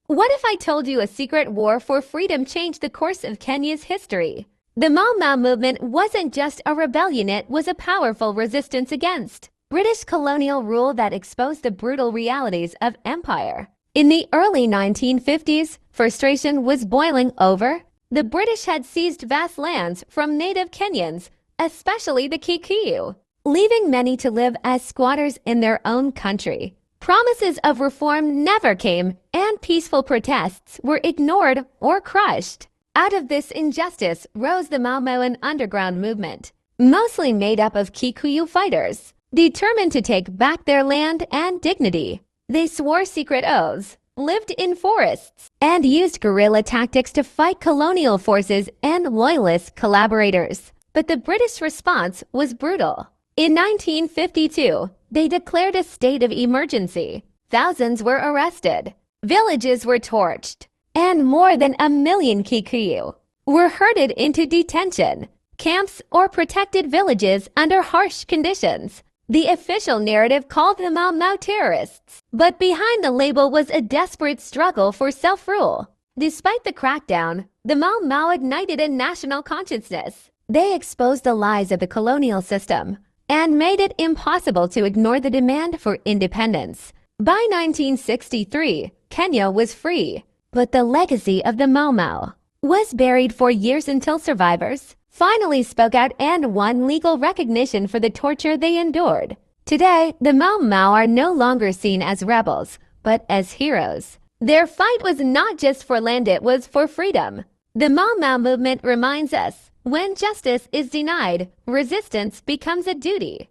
What if I told you a secret war for freedom changed the course of Kenya's history? The Mau Mau movement wasn't just a rebellion, it was a powerful resistance against British colonial rule that exposed the brutal realities of empire. In the early 1950s, frustration was boiling over. The British had seized vast lands from native Kenyans, especially the Kikuyu, leaving many to live as squatters in their own country. Promises of reform never came, and peaceful protests were ignored or crushed. Out of this injustice rose the Mau Mau underground movement, mostly made up of Kikuyu fighters, determined to take back their land and dignity. They swore secret oaths, lived in forests, and used guerrilla tactics to fight colonial forces and loyalist collaborators. But the British response was brutal. In 1952, they declared a state of emergency. Thousands were arrested, villages were torched, and more than 1 million Kikuyu were herded into detention camps or protected villages under harsh conditions. The official narrative called the Mau Mau terrorists, but behind the label was a desperate struggle for self-rule. Despite the crackdown, the Mau Mau ignited a national consciousness. They exposed the lies of the colonial system and made it impossible to ignore the demand for independence. By 1963, Kenya was free, but the legacy of the Mau Mau was buried for years until survivors finally spoke out and won legal recognition for the torture they endured. Today, the Mau Mau are no longer seen as rebels, but as heroes. Their fight was not just for land, it was for freedom. The Mau Mau movement reminds us, when justice is denied, resistance becomes a duty.